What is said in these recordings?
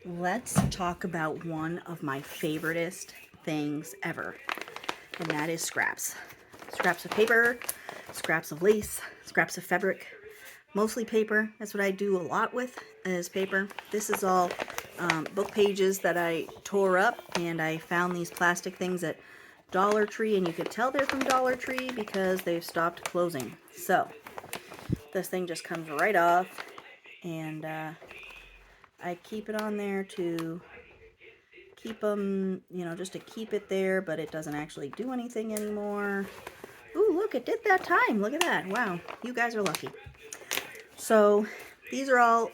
let's talk about one of my favoriteest things ever, and that is scraps. Scraps of paper, scraps of lace, scraps of fabric, mostly paper. That's what I do a lot with, is paper. This is all book pages that I tore up, and I found these plastic things at Dollar Tree, and you could tell they're from Dollar Tree because they've stopped closing. So this thing just comes right off, and I keep it on there to keep them, you know, just to keep it there, but it doesn't actually do anything anymore. Ooh, look, it did that time. Look at that. Wow, you guys are lucky. So these are all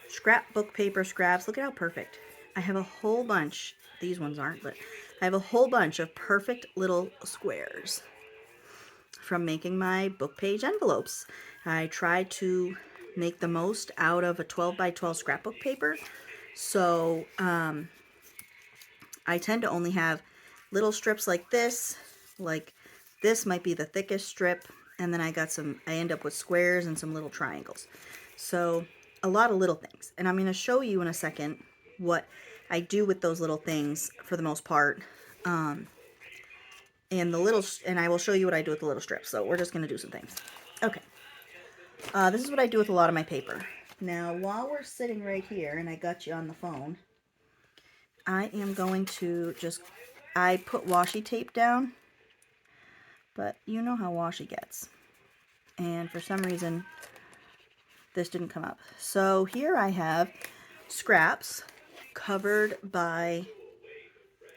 scrapbook paper scraps. Look at how perfect. I have a whole bunch. These ones aren't, but I have a whole bunch of perfect little squares from making my book page envelopes. I tried to make the most out of a 12 by 12 scrapbook paper. So I tend to only have little strips like this. Like this might be the thickest strip, and then I end up with squares and some little triangles. So a lot of little things. And I'm going to show you in a second what I do with those little things for the most part. And I will show you what I do with the little strips. So we're just going to do some things. Okay. This is what I do with a lot of my paper. Now, while we're sitting right here, and I got you on the phone, I am going to I put washi tape down, but you know how washi gets. And for some reason, this didn't come up. So here I have scraps covered by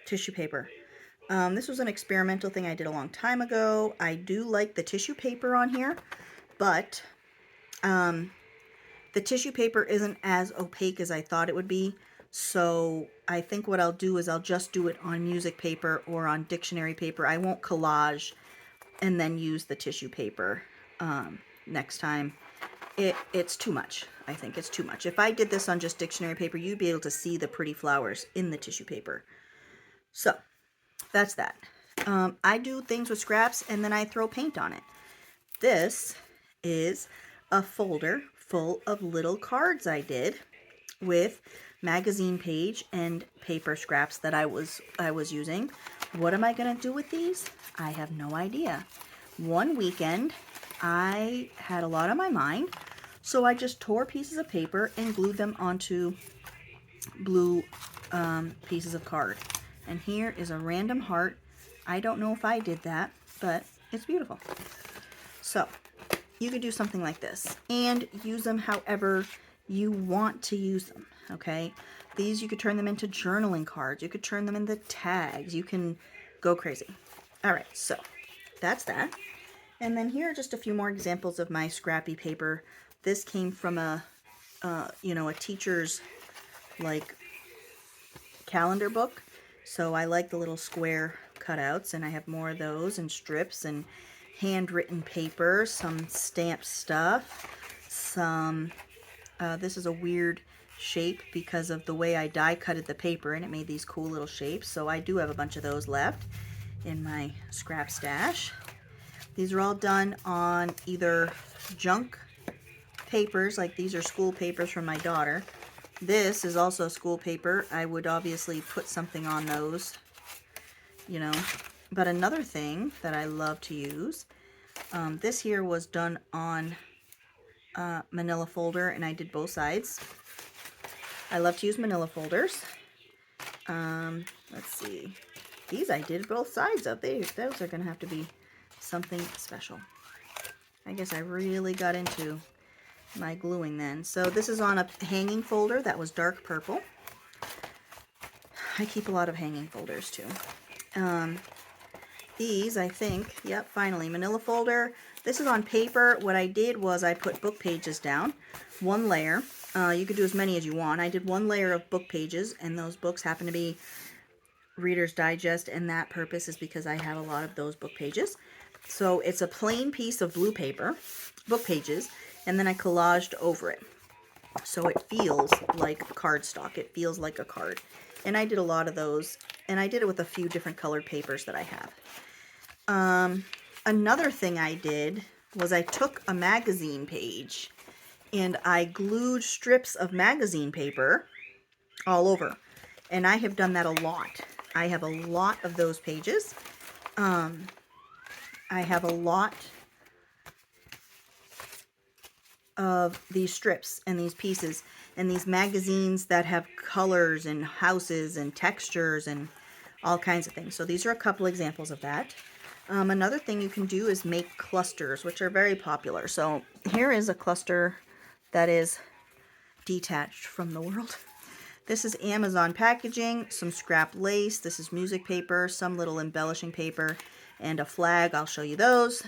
tissue paper. This was an experimental thing I did a long time ago. I do like the tissue paper on here, but the tissue paper isn't as opaque as I thought it would be. So I think what I'll do is I'll just do it on music paper or on dictionary paper. I won't collage and then use the tissue paper next time. It's too much. I think it's too much. If I did this on just dictionary paper, you'd be able to see the pretty flowers in the tissue paper. So that's that. I do things with scraps and then I throw paint on it. This is a folder full of little cards I did with magazine page and paper scraps that I was using. What am I going to do with these? I have no idea. One weekend, I had a lot on my mind, so I just tore pieces of paper and glued them onto blue pieces of card. And here is a random heart. I don't know if I did that, but it's beautiful. So you could do something like this and use them however you want to use them, okay? These, you could turn them into journaling cards. You could turn them into tags. You can go crazy. All right, so that's that. And then here are just a few more examples of my scrappy paper. This came from a teacher's, like, calendar book. So I like the little square cutouts, and I have more of those, and strips, and handwritten paper, some stamped stuff, some, this is a weird shape because of the way I die cutted the paper, and it made these cool little shapes. So I do have a bunch of those left in my scrap stash. These are all done on either junk papers, like these are school papers from my daughter. This is also school paper. I would obviously put something on those, you know. But another thing that I love to use, this here was done on Manila folder, and I did both sides. I love to use Manila folders. Let's see. These I did both sides of. Those are going to have to be something special. I guess I really got into my gluing then. So this is on a hanging folder that was dark purple. I keep a lot of hanging folders too. These, I think, yep, finally, Manila folder. This is on paper. What I did was I put book pages down, one layer. You could do as many as you want. I did one layer of book pages, and those books happen to be Reader's Digest, and that purpose is because I have a lot of those book pages. So it's a plain piece of blue paper, book pages, and then I collaged over it. So it feels like cardstock. It feels like a card. And I did a lot of those, and I did it with a few different colored papers that I have. Another thing I did was I took a magazine page and I glued strips of magazine paper all over. And I have done that a lot. I have a lot of those pages. I have a lot of these strips and these pieces and these magazines that have colors and houses and textures and all kinds of things. So these are a couple examples of that. Another thing you can do is make clusters, which are very popular. So here is a cluster that is detached from the world. This is Amazon packaging, some scrap lace, this is music paper, some little embellishing paper, and a flag. I'll show you those.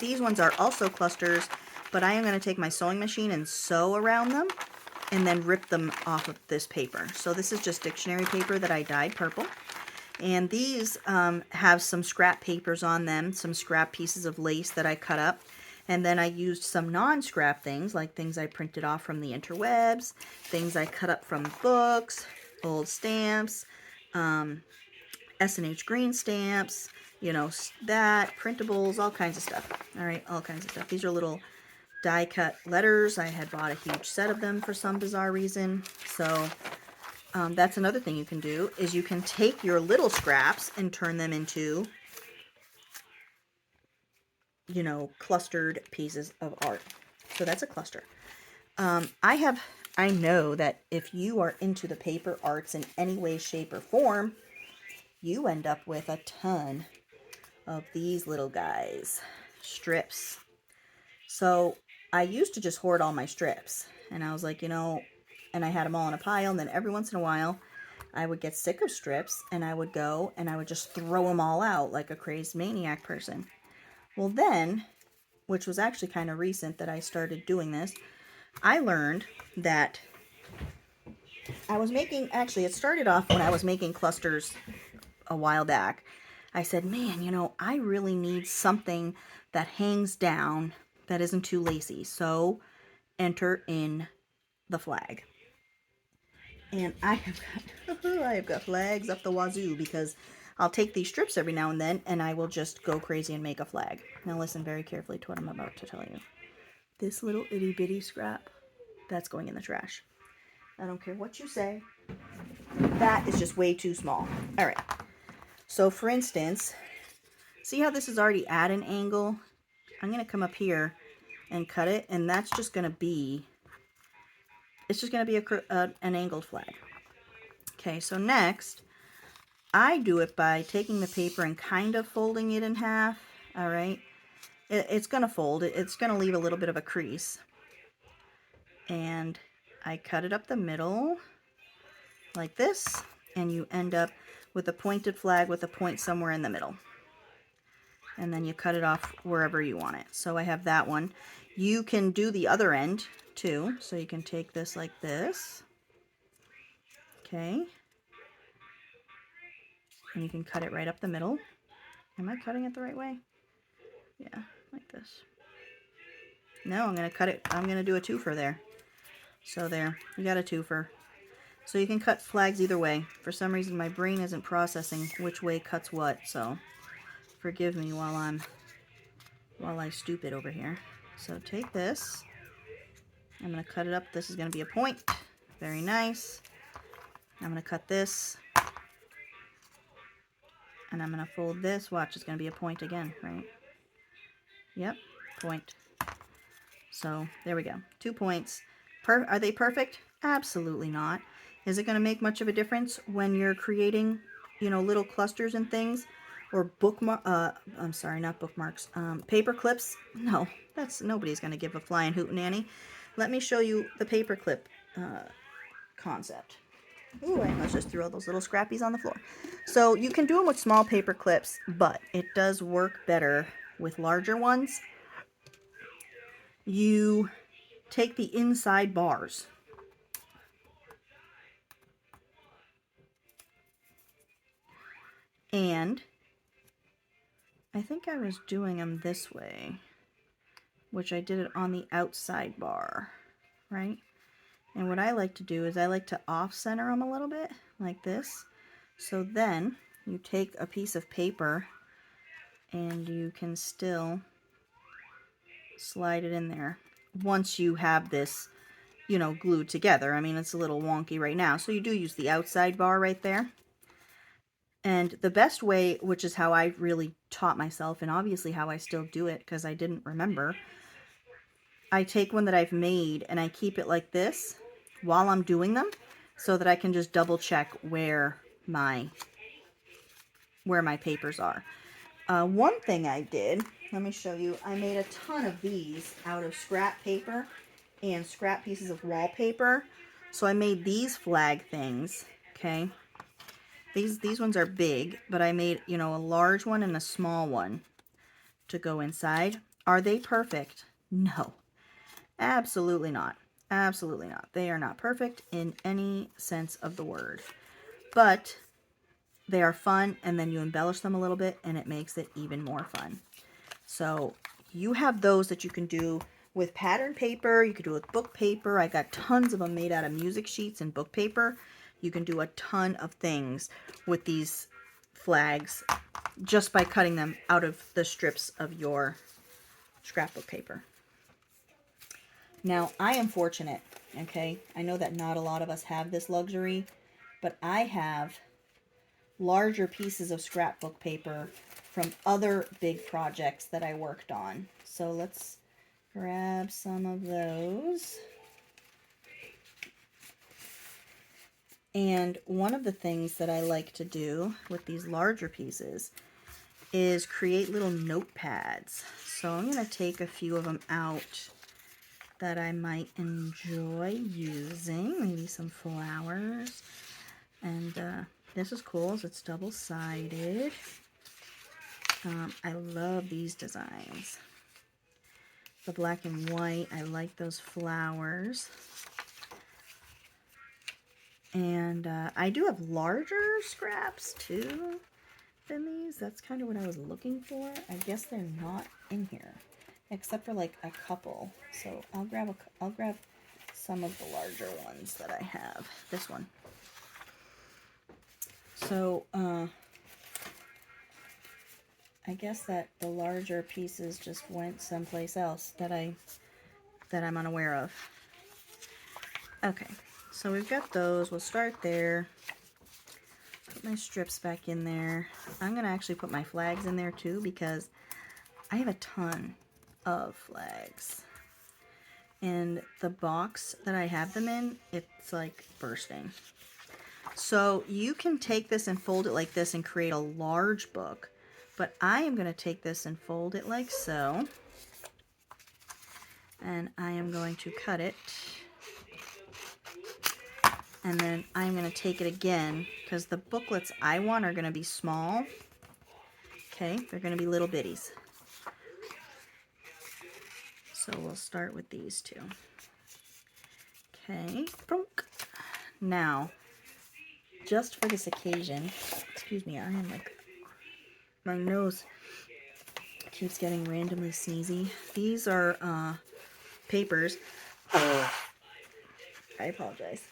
These ones are also clusters, but I am going to take my sewing machine and sew around them and then rip them off of this paper. So this is just dictionary paper that I dyed purple. And these have some scrap papers on them, some scrap pieces of lace that I cut up. And then I used some non-scrap things, like things I printed off from the interwebs, things I cut up from books, old stamps, S&H green stamps, you know, that, printables, all kinds of stuff. All right, all kinds of stuff. These are little die-cut letters. I had bought a huge set of them for some bizarre reason. So that's another thing you can do, is you can take your little scraps and turn them into, you know, clustered pieces of art. So that's a cluster. I know that if you are into the paper arts in any way, shape, or form, you end up with a ton of these little guys, strips. So I used to just hoard all my strips, and I was like, you know, and I had them all in a pile, and then every once in a while I would get sick of strips, and I would go and I would just throw them all out like a crazed maniac person. Well then, which was actually kind of recent that I started doing this, I learned that I was making, actually it started off when I was making clusters a while back. I said, man, you know, I really need something that hangs down that isn't too lacy. So enter in the flag. And I have got flags up the wazoo, because I'll take these strips every now and then and I will just go crazy and make a flag. Now listen very carefully to what I'm about to tell you. This little itty bitty scrap, that's going in the trash. I don't care what you say. That is just way too small. All right. So for instance, see how this is already at an angle? I'm going to come up here and cut it, and that's just going to be, it's just going to be an angled flag. Okay, so next, I do it by taking the paper and kind of folding it in half. All right. It's going to fold. It's going to leave a little bit of a crease. And I cut it up the middle like this, and you end up with a pointed flag with a point somewhere in the middle. And then you cut it off wherever you want it. So I have that one. You can do the other end too. So you can take this like this. Okay. And you can cut it right up the middle. Am I cutting it the right way? Yeah, like this. No, I'm going to cut it. I'm going to do a twofer there. So there, you got a twofer. So you can cut flags either way. For some reason, my brain isn't processing which way cuts what. So forgive me while I stupid over here. So take this. I'm going to cut it up. This is going to be a point. Very nice. I'm going to cut this. And I'm going to fold this. Watch, it's going to be a point again, right? Yep, point. So there we go. 2 points. Are they perfect? Absolutely not. Is it going to make much of a difference when you're creating, you know, little clusters and things? Or I'm sorry, not bookmarks. Paper clips? No, nobody's going to give a flying hootenanny. Let me show you the paper clip concept. Ooh, I almost just threw all those little scrappies on the floor. So you can do them with small paper clips, but it does work better with larger ones. You take the inside bars. And I think I was doing them this way, which I did it on the outside bar, right? And what I like to do is I like to off-center them a little bit, like this. So then you take a piece of paper and you can still slide it in there once you have this, you know, glued together. I mean, it's a little wonky right now. So you do use the outside bar right there. And the best way, which is how I really taught myself, and obviously how I still do it because I didn't remember, I take one that I've made and I keep it like this while I'm doing them so that I can just double check where my papers are. One thing I did, let me show you, I made a ton of these out of scrap paper and scrap pieces of wallpaper. So I made these flag things, okay? These ones are big, but I made, you know, a large one and a small one to go inside. Are they perfect? No, absolutely not. Absolutely not. They are not perfect in any sense of the word. But they are fun, and then you embellish them a little bit, and it makes it even more fun. So you have those that you can do with pattern paper. You could do it with book paper. I got tons of them made out of music sheets and book paper. You can do a ton of things with these flags just by cutting them out of the strips of your scrapbook paper. Now, I am fortunate, okay? I know that not a lot of us have this luxury, but I have larger pieces of scrapbook paper from other big projects that I worked on. So let's grab some of those. And one of the things that I like to do with these larger pieces is create little notepads. So I'm going to take a few of them out that I might enjoy using. Maybe some flowers. And this is cool, so it's double-sided. I love these designs. The black and white, I like those flowers. And I do have larger scraps too than these. That's kind of what I was looking for. I guess they're not in here, except for like a couple. So I'll grab some of the larger ones that I have. This one. So I guess that the larger pieces just went someplace else that I'm unaware of. Okay. So we've got those. We'll start there. Put my strips back in there. I'm going to actually put my flags in there too because I have a ton of flags. And the box that I have them in, it's like bursting. So you can take this and fold it like this and create a large book. But I am going to take this and fold it like so. And I am going to cut it. And then I'm going to take it again, because the booklets I want are going to be small. Okay, they're going to be little bitties. So we'll start with these two. Okay, bonk. Now, just for this occasion, excuse me, I am like, my nose keeps getting randomly sneezy. These are papers. I apologize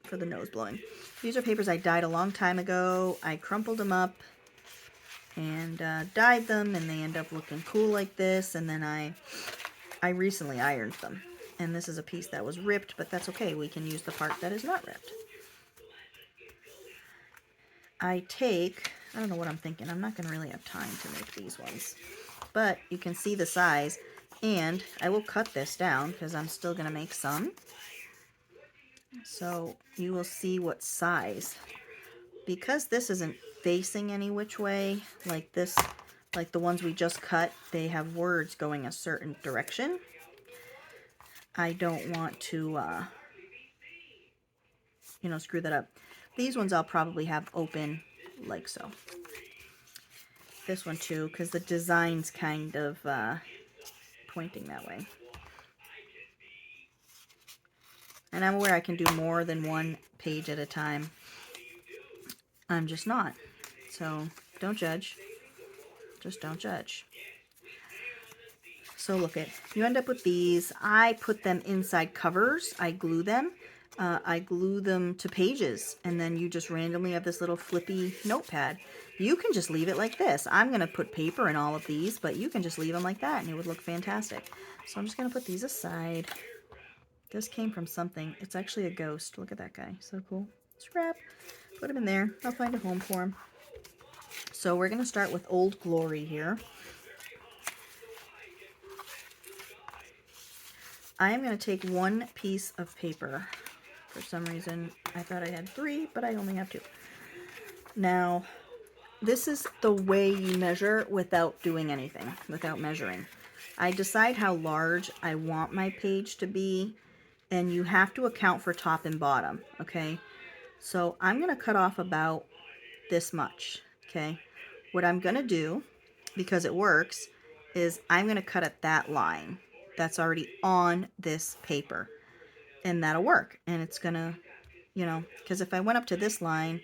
for the nose blowing. These are papers I dyed a long time ago. I crumpled them up and dyed them, and they end up looking cool like this. And then I recently ironed them, and this is a piece that was ripped, but that's okay. We can use the part that is not ripped. I don't know what I'm thinking. I'm not going to really have time to make these ones, but you can see the size, and I will cut this down because I'm still going to make some. So you will see what size. Because this isn't facing any which way, like this, like the ones we just cut, they have words going a certain direction. I don't want to, screw that up. These ones I'll probably have open like so. This one too, because the design's kind of pointing that way. And I'm aware I can do more than one page at a time. I'm just not. So don't judge. Just don't judge. So look you end up with these. I put them inside covers. I glue them. I glue them to pages, and then you just randomly have this little flippy notepad. You can just leave it like this. I'm going to put paper in all of these, but you can just leave them like that, and it would look fantastic. So I'm just going to put these aside. This came from something. It's actually a ghost. Look at that guy. So cool. Scrap. Put him in there. I'll find a home for him. So we're going to start with Old Glory here. I am going to take one piece of paper. For some reason, I thought I had 3, but I only have 2. Now, this is the way you measure without doing anything, without measuring. I decide how large I want my page to be, and you have to account for top and bottom, okay? So I'm going to cut off about this much, okay? What I'm going to do, because it works, is I'm going to cut at that line that's already on this paper, and that'll work. And it's going to, you know, because if I went up to this line,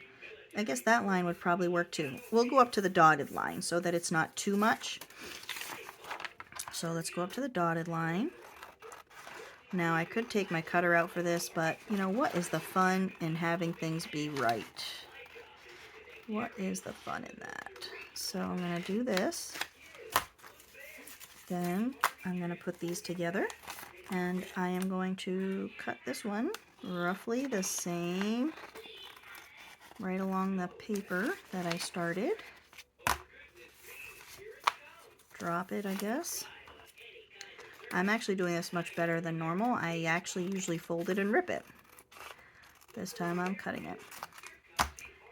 I guess that line would probably work too. We'll go up to the dotted line so that it's not too much. So let's go up to the dotted line. Now I could take my cutter out for this, but you know, what is the fun in having things be right? What is the fun in that? So I'm going to do this. Then I'm going to put these together, and I am going to cut this one roughly the same right along the paper that I started. Drop it, I guess. I'm actually doing this much better than normal. I actually usually fold it and rip it. This time I'm cutting it.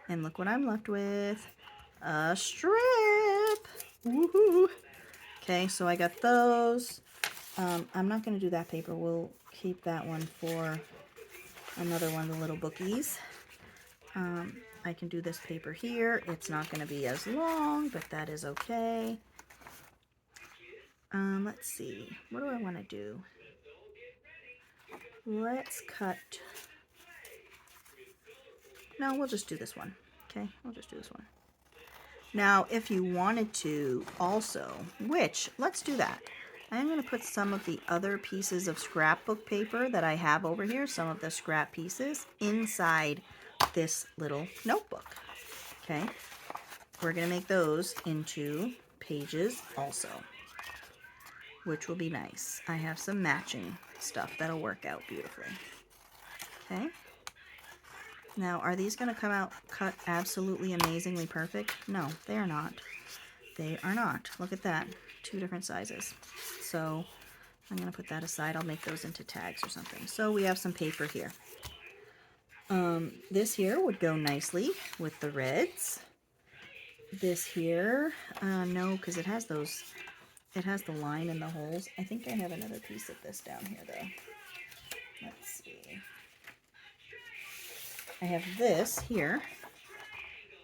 And look what I'm left with. A strip. Woohoo! Okay, so I got those. I'm not going to do that paper. We'll keep that one for another one of the little bookies. I can do this paper here. It's not going to be as long, but that is okay. Let's see. What do I want to do? Let's cut. No, we'll just do this one. Okay, we'll just do this one. Now, if you wanted to also, which, let's do that. I'm going to put some of the other pieces of scrapbook paper that I have over here, some of the scrap pieces, inside this little notebook. Okay, we're going to make those into pages also, which will be nice. I have some matching stuff that'll work out beautifully. Okay. Now, are these going to come out cut absolutely amazingly perfect? No, they are not. They are not. Look at that. 2 different sizes. So I'm going to put that aside. I'll make those into tags or something. So we have some paper here. This here would go nicely with the reds. This here, no, because it has those, it has the line in the holes. I think I have another piece of this down here though. Let's see. I have this here,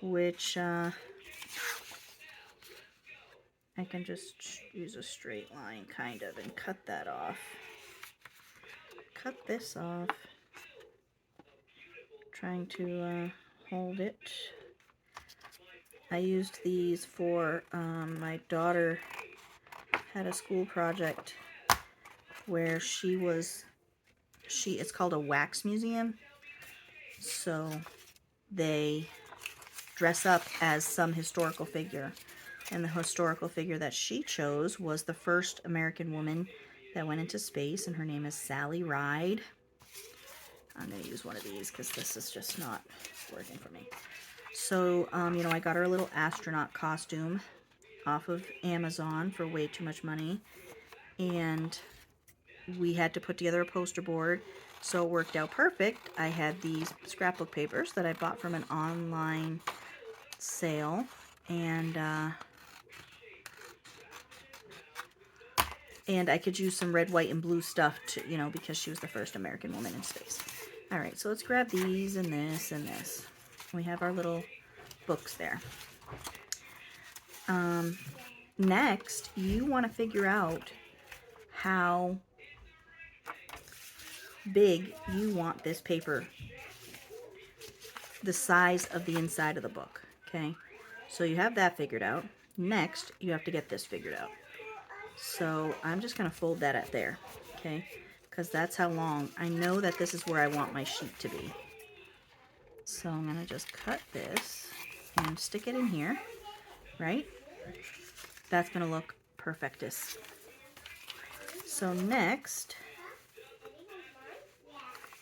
which I can just use a straight line kind of and cut that off. Cut this off. Trying to hold it. I used these for my daughter had a school project where it's called a wax museum. So they dress up as some historical figure. And the historical figure that she chose was the first American woman that went into space, and her name is Sally Ride. I'm going to use one of these because this is just not working for me. So, you know, I got her a little astronaut costume off of Amazon for way too much money. And we had to put together a poster board, so it worked out perfect. I had these scrapbook papers that I bought from an online sale, and I could use some red, white, and blue stuff to, you know, because she was the first American woman in space. All right, so let's grab these and this and this. We have our little books there. Next, you want to figure out how big you want this paper, the size of the inside of the book, okay? So you have that figured out. Next, you have to get this figured out. So I'm just going to fold that at there, okay? Because that's how long. I know that this is where I want my sheet to be. So I'm going to just cut this and stick it in here, right? That's going to look perfectus. So next,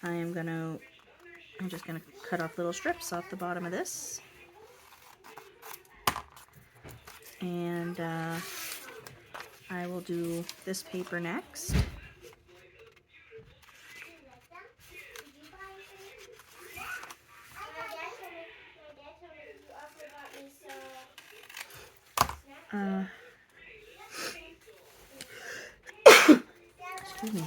I'm just gonna cut off little strips off the bottom of this. And I will do this paper next. Excuse me.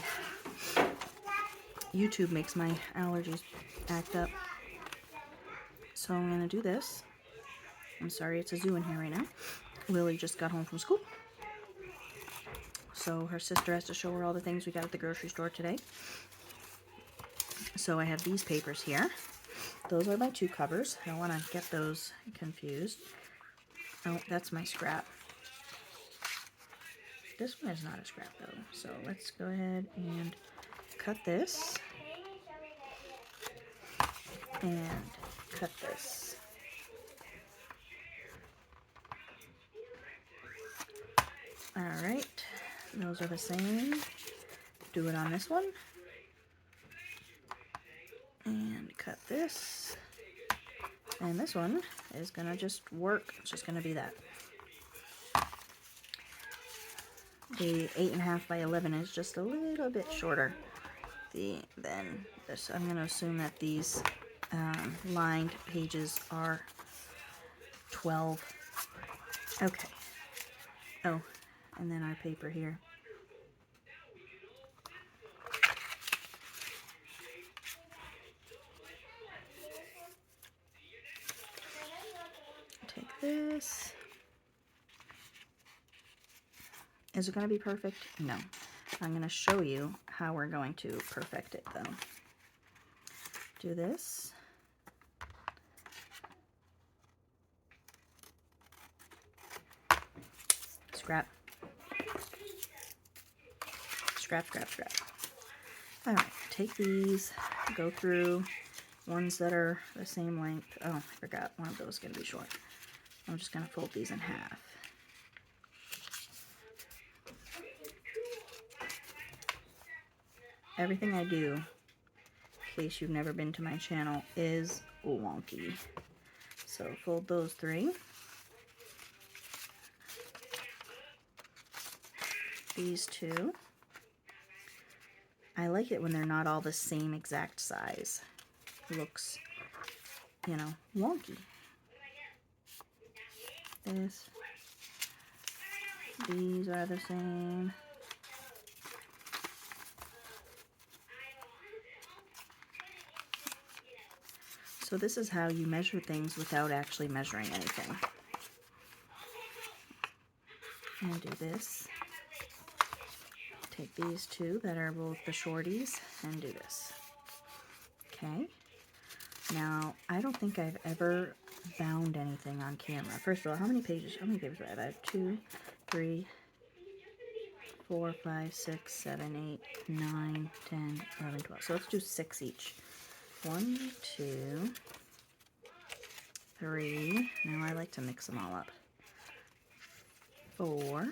YouTube makes my allergies act up. So I'm going to do this. I'm sorry, it's a zoo in here right now. Lily just got home from school. So her sister has to show her all the things we got at the grocery store today. So I have these papers here. Those are my 2 covers. I don't want to get those confused. Oh, that's my scrap. This one is not a scrap though. So let's go ahead and cut this. And cut this. Alright, those are the same. Do it on this one. And cut this. And this one is gonna just work. It's just gonna be that. The 8.5 by 11 is just a little bit shorter than this. I'm gonna assume that these lined pages are 12. Okay. Oh, and then our paper here. Take this. Is it going to be perfect? No. I'm going to show you how we're going to perfect it though. Do this. Scrap. Scrap, scrap, scrap. Alright, take these, go through ones that are the same length. Oh, I forgot, one of those is going to be short. I'm just going to fold these in half. Everything I do, in case you've never been to my channel, is wonky. So fold those 3. These 2. I like it when they're not all the same exact size. It looks, you know, wonky. This. These are the same. So this is how you measure things without actually measuring anything. And do this. Take these 2 that are both the shorties and do this. Okay. Now, I don't think I've ever bound anything on camera. First of all, how many papers do I have? I have 2, 3, 4, 5, 6, 7, 8, 9, 10, 11, 12. So let's do 6 each. 1, 2, 3. Now I like to mix them all up. 4.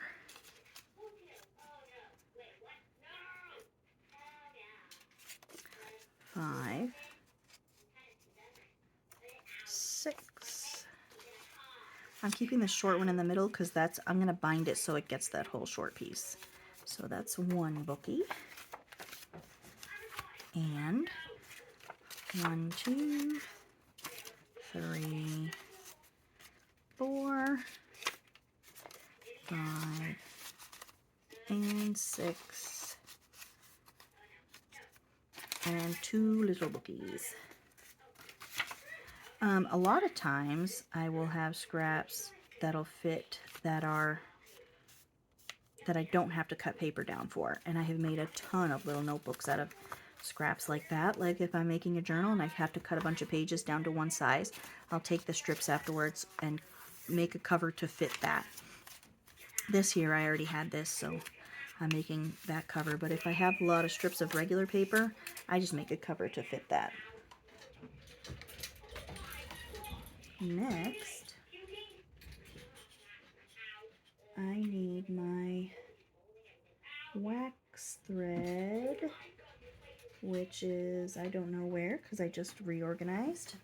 5, 6. I'm keeping the short one in the middle because I'm going to bind it so it gets that whole short piece. So that's 1 bookie. And 1, 2, 3, 4, 5, and 6. And 2 little bookies. A lot of times I will have scraps that'll fit that I don't have to cut paper down for. And I have made a ton of little notebooks out of scraps like that. Like if I'm making a journal and I have to cut a bunch of pages down to one size, I'll take the strips afterwards and make a cover to fit that. This here, I already had this, so I'm making that cover. But if I have a lot of strips of regular paper, I just make a cover to fit that. Next, I need my wax thread. which is, I don't know where, because I just reorganized.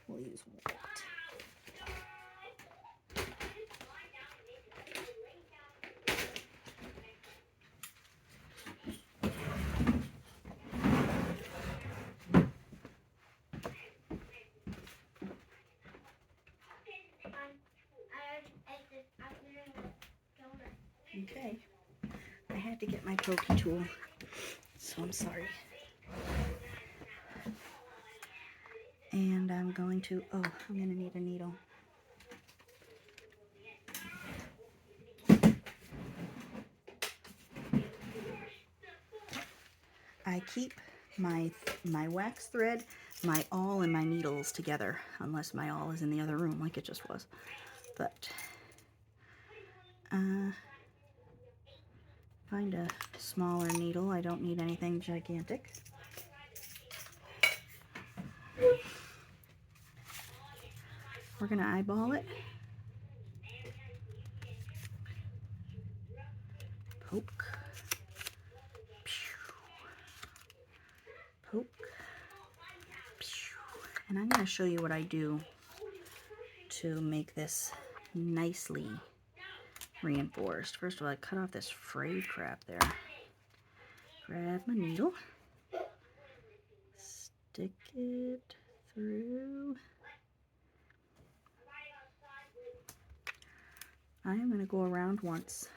We'll use white. Okay, I had to get my pokey tool, so I'm sorry. And I'm going to, I'm going to need a needle. I keep my wax thread, my awl, and my needles together, unless my awl is in the other room like it just was. But find a smaller needle. I don't need anything gigantic. We're going to eyeball it. Poke. Poke. And I'm going to show you what I do to make this nicely reinforced. First of all, I cut off this frayed crap there. Grab my needle. Stick it through. I am going to go around once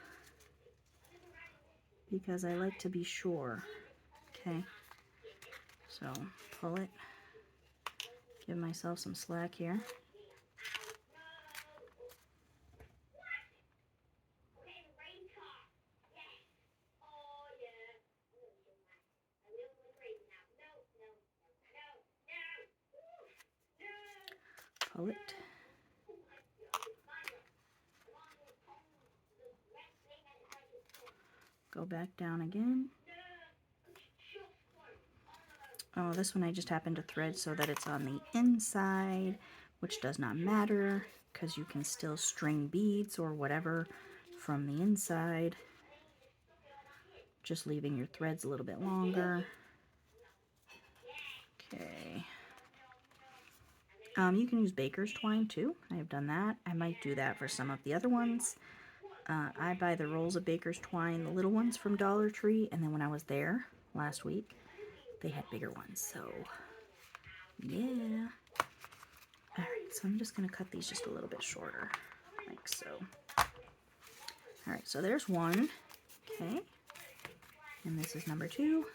because I like to be sure. Okay, so pull it, give myself some slack here. Pull it. Go back down again. Oh, this one I just happened to thread so that it's on the inside, which does not matter because you can still string beads or whatever from the inside. Just leaving your threads a little bit longer. Okay. You can use baker's twine too. I have done that. I might do that for some of the other ones. I buy the rolls of baker's twine, the little ones from Dollar Tree, and then when I was there last week, they had bigger ones, so yeah. Alright, so I'm just going to cut these just a little bit shorter, like so. Alright, so there's one, okay, and this is number 2.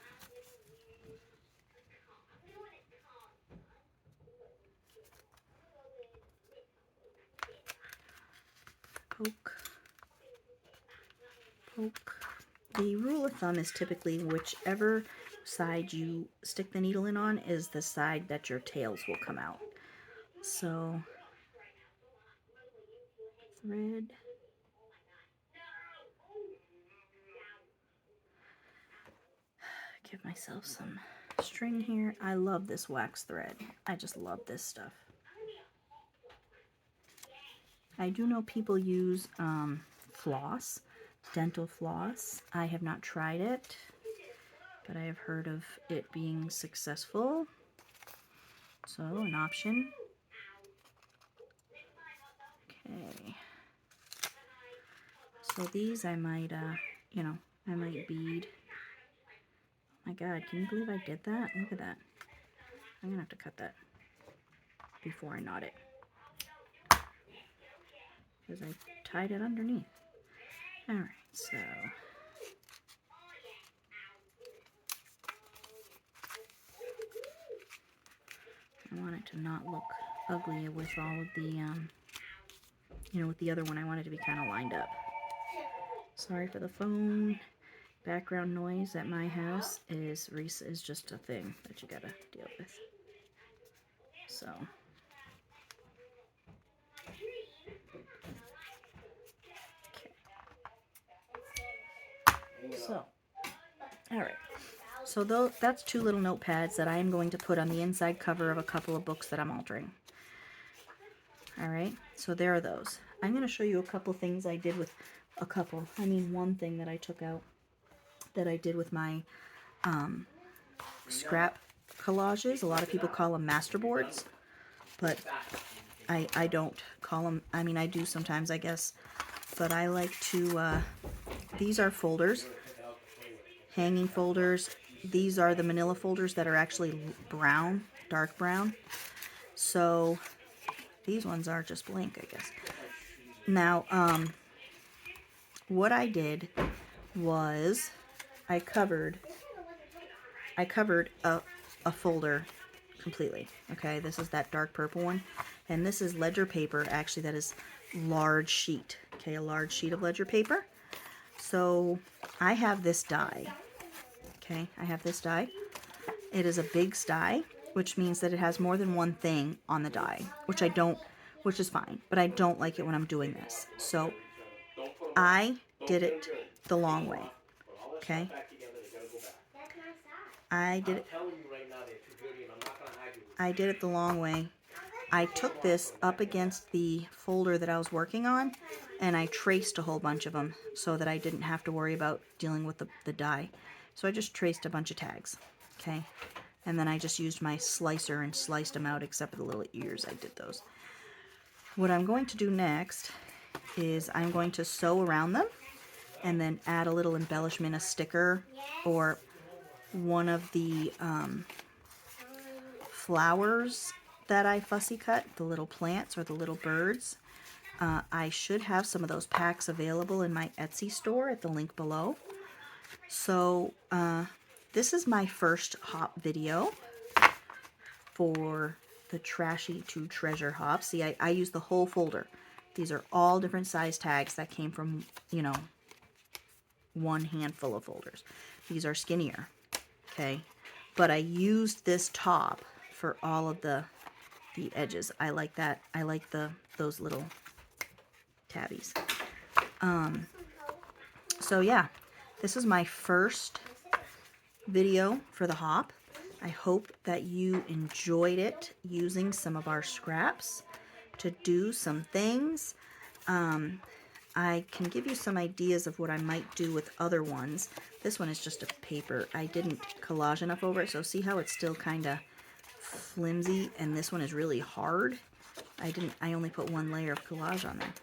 Poke. Poke. The rule of thumb is typically whichever side you stick the needle in on is the side that your tails will come out. So, thread. Give myself some string here. I love this wax thread. I just love this stuff. I do know people use floss, dental floss. I have not tried it, but I have heard of it being successful. So, an option. Okay. So these I might, I might bead. Oh my God, can you believe I did that? Look at that. I'm going to have to cut that before I knot it, because I tied it underneath. Alright, so I want it to not look ugly with all of the, with the other one. I want it to be kind of lined up. Sorry for the phone. Background noise at my house is just a thing that you gotta deal with. So. Okay. So. Alright. So that's 2 little notepads that I am going to put on the inside cover of a couple of books that I'm altering. All right, so there are those. I'm going to show you a couple things I did with one thing that I took out that I did with my scrap collages. A lot of people call them masterboards, but I don't call them, I mean, I do sometimes, I guess, but I like to, these are folders, hanging folders. These are the Manila folders that are actually brown, dark brown. So these ones are just blank, I guess. Now, what I did was I covered a folder completely. Okay, this is that dark purple one, and this is ledger paper, actually, that is large sheet. Okay, a large sheet of ledger paper. So I have this die. Okay, I have this die. It is a big die, which means that it has more than one thing on the die, which is fine, but I don't like it when I'm doing this. So I did it the long way. Okay, I did it the long way. I took this up against the folder that I was working on, and I traced a whole bunch of them so that I didn't have to worry about dealing with the die. So I just traced a bunch of tags, okay? And then I just used my slicer and sliced them out, except for the little ears. I did those. What I'm going to do next is I'm going to sew around them and then add a little embellishment, a sticker, or one of the flowers that I fussy cut, the little plants or the little birds. I should have some of those packs available in my Etsy store at the link below. So this is my first hop video for the Trashy to Treasure hop. See, I use the whole folder. These are all different size tags that came from, one handful of folders. These are skinnier, okay? But I used this top for all of the edges. I like that. I like those little tabbies. So yeah, this is my first video for the hop. I hope that you enjoyed it, using some of our scraps to do some things. I can give you some ideas of what I might do with other ones. This one is just a paper. I didn't collage enough over it, so see how it's still kind of flimsy, and this one is really hard. I only put one layer of collage on there.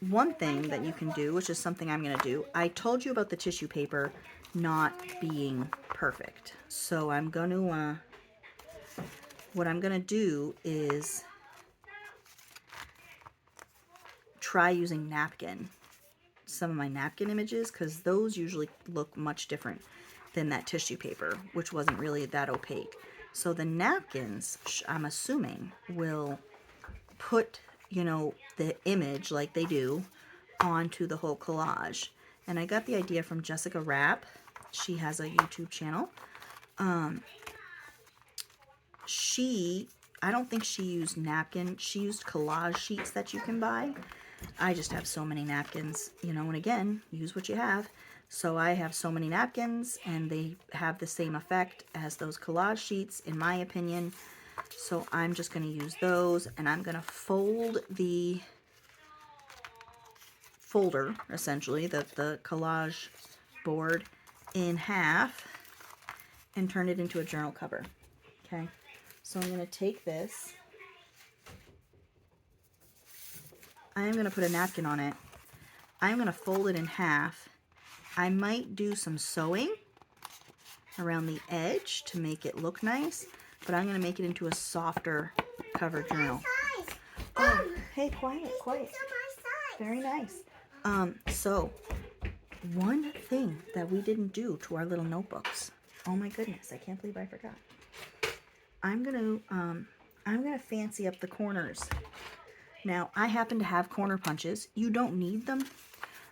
One thing that you can do, which is something I'm going to do, I told you about the tissue paper not being perfect. So I'm going to, what I'm going to do is try using some of my napkin images, because those usually look much different than that tissue paper, which wasn't really that opaque. So the napkins, I'm assuming, will put, the image like they do onto the whole collage. And I got the idea from Jessica Rapp. She has a YouTube channel. I don't think she used napkin. She used collage sheets that you can buy. I just have so many napkins, and again, use what you have. So I have so many napkins, and they have the same effect as those collage sheets, in my opinion. So I'm just going to use those, and I'm going to fold the folder, essentially, the collage board, in half and turn it into a journal cover. Okay, so I'm going to take this. I'm going to put a napkin on it. I'm going to fold it in half. I might do some sewing around the edge to make it look nice, but I'm going to make it into a softer cover journal. Oh, hey, quiet. Very nice. So one thing that we didn't do to our little notebooks. Oh my goodness, I can't believe I forgot. I'm gonna fancy up the corners. Now, I happen to have corner punches. You don't need them.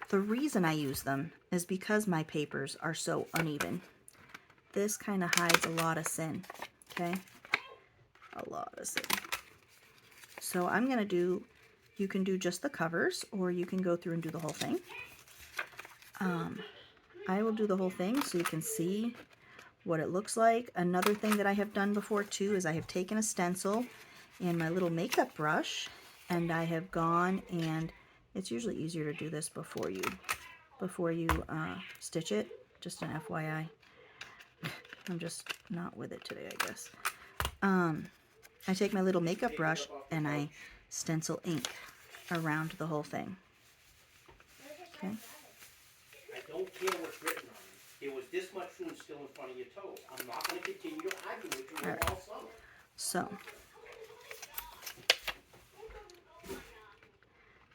The reason I use them is because my papers are so uneven. This kind of hides a lot of sin, okay? A lot of sin. So I'm going to do, you can do just the covers, or you can go through and do the whole thing. I will do the whole thing so you can see what it looks like. Another thing that I have done before too is I have taken a stencil and my little makeup brush, and I have gone, and it's usually easier to do this before you stitch it. Just an FYI. I'm just not with it today, I guess. I take my little makeup brush and I stencil ink around the whole thing. Okay. I don't care what's written on it. There was this much room still in front of your toes. I'm not going to continue to argue with you all summer. So.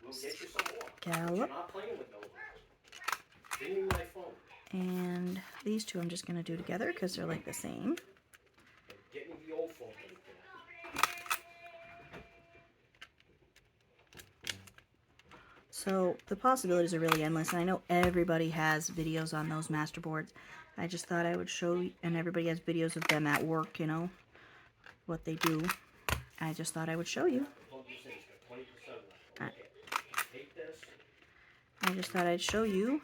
We'll get you some more. Gallop. You're not playing with those ones. Bring me my phone. And these two I'm just going to do together because they're like the same. Get me the old phone. So the possibilities are really endless, and I know everybody has videos on those masterboards. I just thought I would show you, and everybody has videos of them at work, you know, what they do. I just thought I would show you. I just thought I'd show you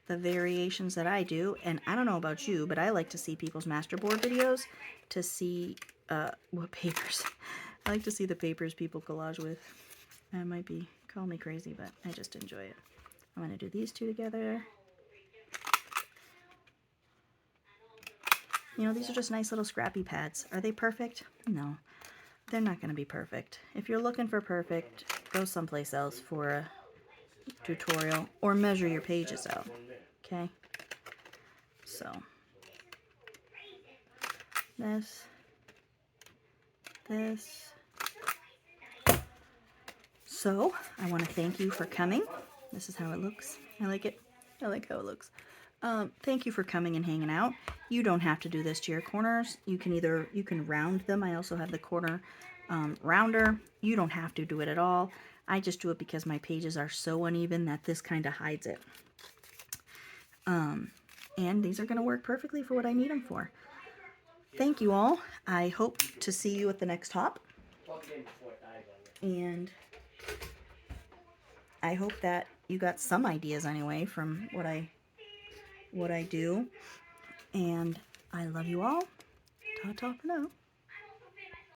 the variations that I do, and I don't know about you, but I like to see people's masterboard videos to see what papers. I like to see the papers people collage with. That might be, call me crazy, but I just enjoy it. I'm going to do these two together. You know, these are just nice little scrappy pads. Are they perfect? No, they're not going to be perfect. If you're looking for perfect, go someplace else for a tutorial or measure your pages out. Okay? So, this. So, I want to thank you for coming. This is how it looks. I like it. I like how it looks. Thank you for coming and hanging out. You don't have to do this to your corners. You can round them. I also have the corner rounder. You don't have to do it at all. I just do it because my pages are so uneven that this kind of hides it. And these are going to work perfectly for what I need them for. Thank you all. I hope to see you at the next hop. And I hope that you got some ideas anyway from what I do. And I love you all. Ta-ta for now.